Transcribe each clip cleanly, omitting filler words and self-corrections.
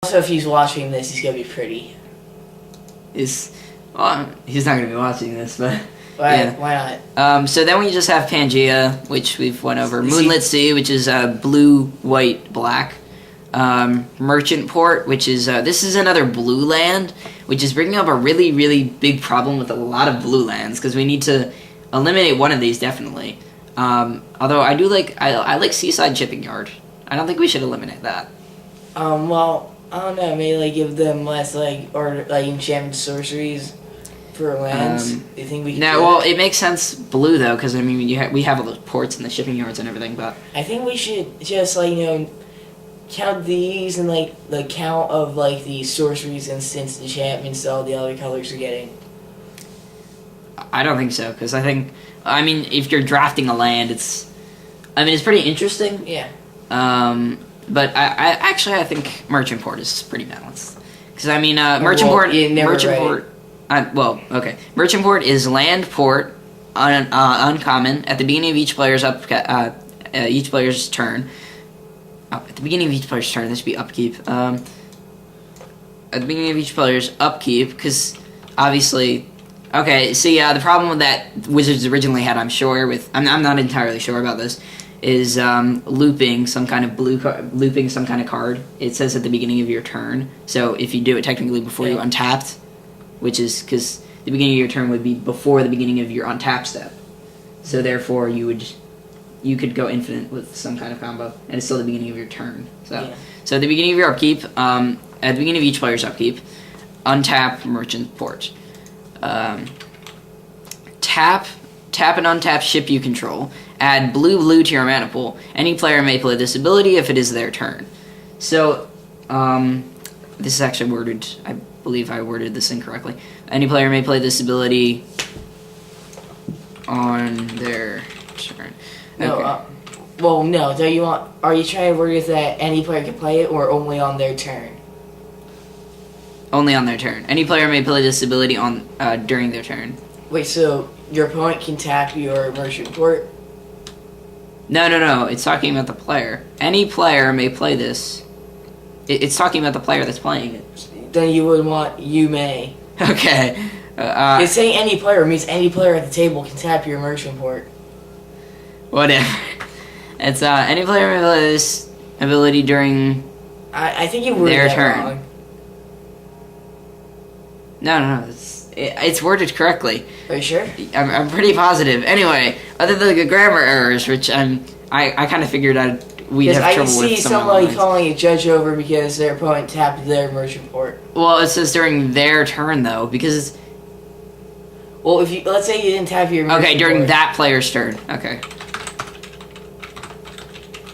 Also, if he's watching this, he's gonna be pretty. He's not gonna be watching this, but Why not? So then we just have Pangea, which we've went over. Moonlit Sea, which is blue, white, black. Merchant Port, which is this is another blue land, which is bringing up a really, really big problem with a lot of blue lands because we need to eliminate one of these definitely. Although I do I like Seaside Shipping Yard. I don't think we should eliminate that. Well, I don't know. Maybe give them less enchantment sorceries for lands. Do you think we can? No, well, it makes sense blue though, because I mean we have all those ports and the shipping yards and everything. But I think we should just count these and the count of the sorceries, instants, enchantments that all the other colors are getting. I don't think so, because I mean if you're drafting a land, it's pretty interesting. Yeah. But I think Merchant Port is pretty balanced, because I mean Merchant Port is land port, uncommon at the beginning of each player's turn. At the beginning of each player's turn, this should be upkeep. At the beginning of each player's upkeep, because obviously, okay. See, the problem with that Wizards originally had, I'm not entirely sure about this, is looping some kind of card. It says at the beginning of your turn. So if you do it technically before you untapped, which is because the beginning of your turn would be before the beginning of your untap step. So therefore you could go infinite with some kind of combo, and it's still the beginning of your turn. So at the beginning of your upkeep, at the beginning of each player's upkeep, untap Merchant Port. Tap and untap ship you control. Add blue to your mana pool. Any player may play this ability if it is their turn. So, this is actually worded, I believe I worded this incorrectly. Any player may play this ability on their turn. No, well, no. Are you trying to word it that any player can play it, or only on their turn? Only on their turn. Any player may play this ability on during their turn. Wait, so your opponent can tap your Merchant Port? No. It's talking about the player. Any player may play this. It's talking about the player that's playing it. Then you would want you may. Okay. It's saying any player means any player at the table can tap your Merchant Port. Whatever. It's any player may play this ability during I think you worded their that turn. wrong. No. It's worded correctly. Are you sure? I'm pretty positive. Anyway, other than the grammar errors, which I kind of figured we'd have trouble with. I can see somebody calling a judge over because their opponent tapped their Merchant Port. Well, it says during their turn though, because well, let's say you didn't tap your Merchant okay, during Port. that player's turn. Okay.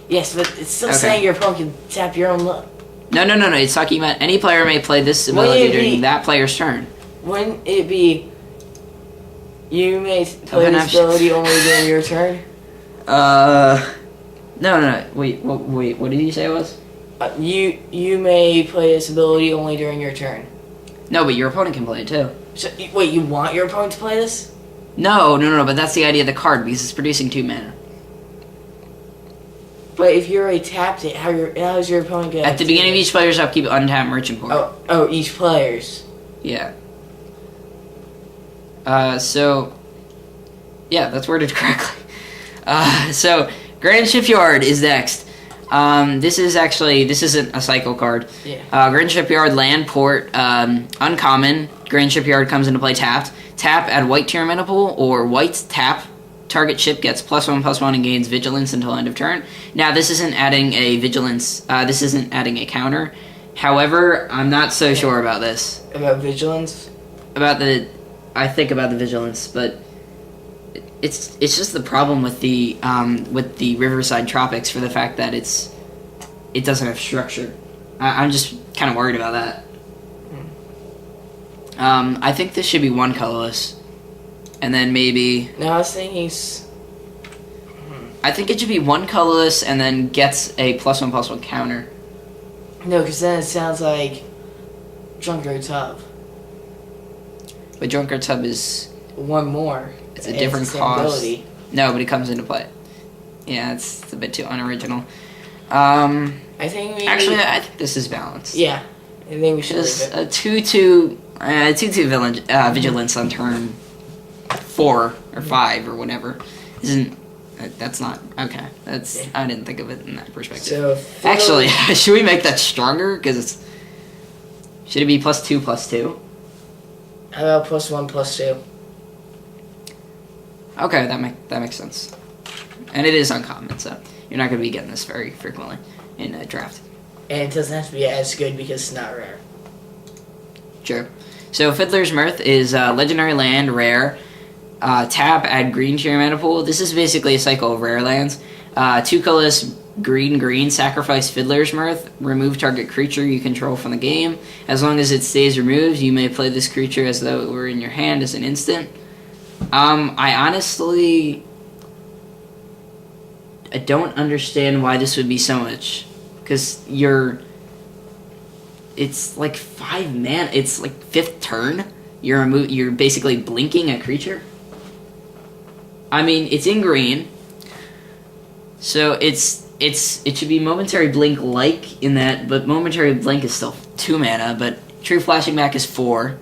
Yes, but it's still saying your opponent can tap your own luck. No. It's talking about any player may play this ability during that player's turn. Wouldn't it be you may play this ability only during your turn? No. Wait. What did you say it was? You may play this ability only during your turn. No, but your opponent can play it too. So, wait, you want your opponent to play this? No. But that's the idea of the card because it's producing 2 mana. But if you already tapped it, how's your opponent going? At the beginning of each player's upkeep, untap Merchant Port. Oh, each player's. Yeah. So, yeah, that's worded correctly. So, Grand Shipyard is next. This isn't a cycle card. Yeah. Grand Shipyard, land port, uncommon. Grand Shipyard comes into play tapped. Tap, add white to your mana pool, or white, tap. Target ship gets +1/+1 and gains vigilance until end of turn. Now, this isn't adding a vigilance, this isn't adding a counter. However, I'm not so sure about this. About vigilance? I think about the vigilance, but it's just the problem with the Riverside Tropics for the fact that it doesn't have structure. I'm just kind of worried about that. I think this should be 1 colorless, and then maybe. No, I was thinking. I think it should be 1 colorless and then gets a +1/+1 counter. No, because then it sounds like Drunkard's Hub. But Drunkard's Hub is 1 more. It's a different cost. Ability. No, but it comes into play. Yeah, it's a bit too unoriginal. I think maybe... Actually, I think this is balanced. Yeah. I think we should Just leave it. a 2/2 vigilance on turn 4 or 5 or whatever. Isn't that's not okay? That's Yeah. I didn't think of it in that perspective. So Actually, should we make that stronger? Because should it be +2/+2? how about +1/+2? Okay, that makes sense. And it is uncommon, so you're not going to be getting this very frequently in a draft. And it doesn't have to be as good because it's not rare. Sure. So Fiddler's Mirth is legendary land, rare. Tap, add green to your mana pool. This is basically a cycle of rare lands. 2 colorless, green, sacrifice Fiddler's Mirth. Remove target creature you control from the game. As long as it stays removed, you may play this creature as though it were in your hand as an instant. I honestly... I don't understand why this would be so much. Because it's like 5 mana. It's like 5th turn. You're basically blinking a creature. I mean, it's in green. So it should be momentary blink like in that, but momentary blink is still 2 mana, but true flashing back is 4.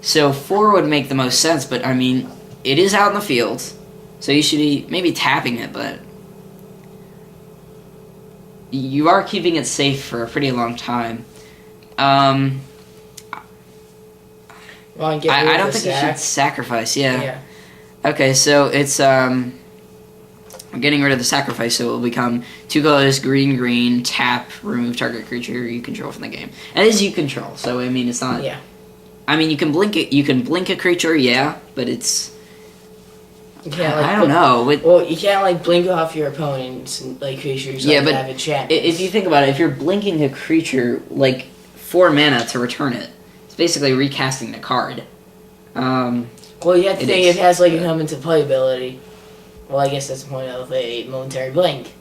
So 4 would make the most sense, but I mean, it is out in the field. So you should be maybe tapping it, but you are keeping it safe for a pretty long time. Well, I don't think you should sacrifice, yeah. Okay, so it's we're getting rid of the sacrifice, so it will become 2 colors, green, tap, remove target creature you control from the game. And it is you control, so I mean it's not. Yeah. I mean you can blink it. You can blink a creature, yeah, but it's. You can't, like, I don't know. Well, you can't like blink off your opponent's like creatures. Yeah, like, but have a chat. if you think about it, if you're blinking a creature like 4 mana to return it, it's basically recasting the card. Well, you have to think it has like a come into play ability. Well, I guess that's the point of a momentary blink.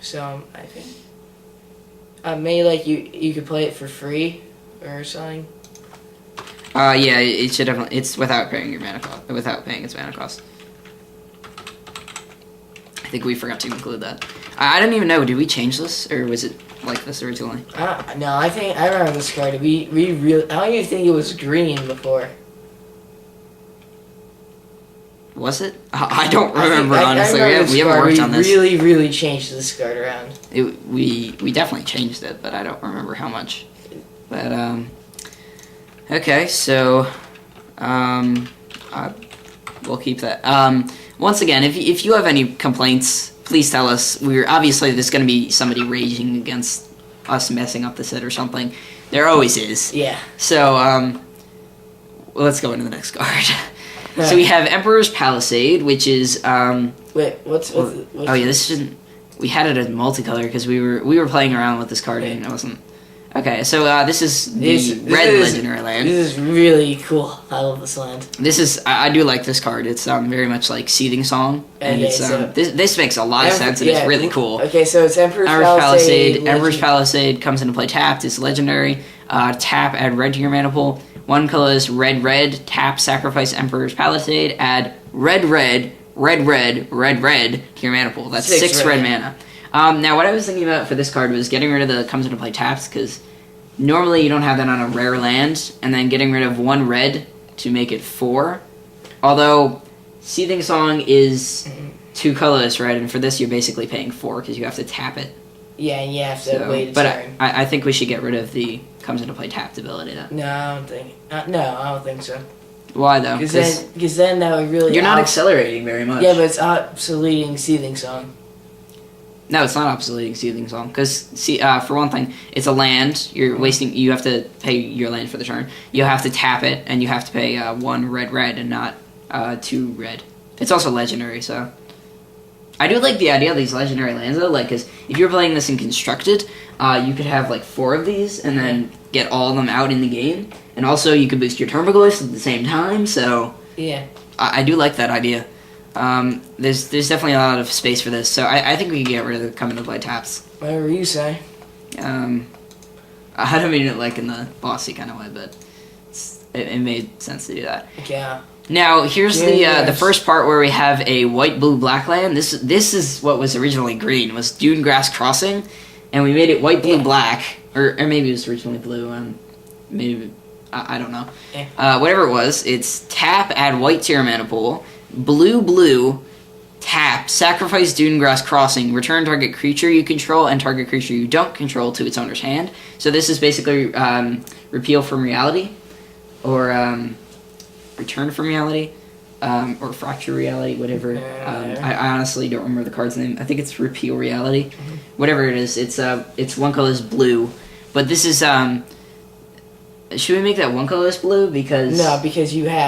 So I think maybe like you could play it for free or something. Yeah, it should definitely. It's without paying your mana cost. Without paying its mana cost. I think we forgot to include that. I don't even know. Did we change this, or was it like this originally? No, I think I remember this card. We really. I don't even think it was green before. Was it? I don't remember honestly. I remember we haven't worked on this. We really changed this card around. We definitely changed it, but I don't remember how much. But okay, so we'll keep that. Once again, if you have any complaints, please tell us. We're obviously there's going to be somebody raging against us messing up the set or something. There always is. Yeah. So let's go into the next card. So we have Emperor's Palisade, which is wait, what's oh yeah, this isn't. We had it as multicolor because we were playing around with this card and it wasn't. Okay, so this is the red legendary land. This is really cool. I love this land. This is I do like this card. It's very much like Seething Song, and Okay, it's so this makes a lot of sense and it's really cool. Okay, so it's Emperor's Palisade. Emperor's Palisade comes into play tapped. It's legendary. Tap, add red to your mana pool. 1 colorless, red. Tap, sacrifice Emperor's Palisade. Add red to your mana pool. That's 6 red mana. Now, what I was thinking about for this card was getting rid of the comes into play taps, because normally you don't have that on a rare land, and then getting rid of 1 red to make it 4. Although, Seething Song is 2 colorless, right? And for this, you're basically paying 4, because you have to tap it. Yeah, and you have to wait a turn. But I think we should get rid of the comes into play tapped ability, though. No, I don't think. No, I don't think so. Why, though? Because then that would really... You're not accelerating very much. Yeah, but it's obsoleting Seething Song. No, it's not obsoleting Seething Song. Because, for one thing, it's a land. You're wasting... You have to pay your land for the turn. You have to tap it, and you have to pay 1 red and not 2 red. It's also legendary, so... I do like the idea of these legendary lands, though. Like, because if you're playing this in Constructed, you could have, like, 4 of these, and then get all of them out in the game. And also, you can boost your Termagloyfs at the same time, so... Yeah. I do like that idea. There's definitely a lot of space for this, so I think we can get rid of the come into play taps. Whatever you say. I don't mean it like in the bossy kind of way, but it made sense to do that. Yeah. Now here's the Yes. first part where we have a white, blue, black land. This is what was originally green. Was Dune Grass Crossing, and we made it white, blue, Yeah. black, or maybe it was originally blue. Maybe I don't know. Yeah. Whatever it was, it's tap, add white to your mana pool. Blue, blue, tap, sacrifice Dune Grass Crossing, return target creature you control and target creature you don't control to its owner's hand. So this is basically repeal from reality, or return from reality, or fracture reality, whatever. I honestly don't remember the card's name. I think it's repeal reality. Whatever it is, it's one colorless blue. But this is should we make that one colorless blue because No, because you have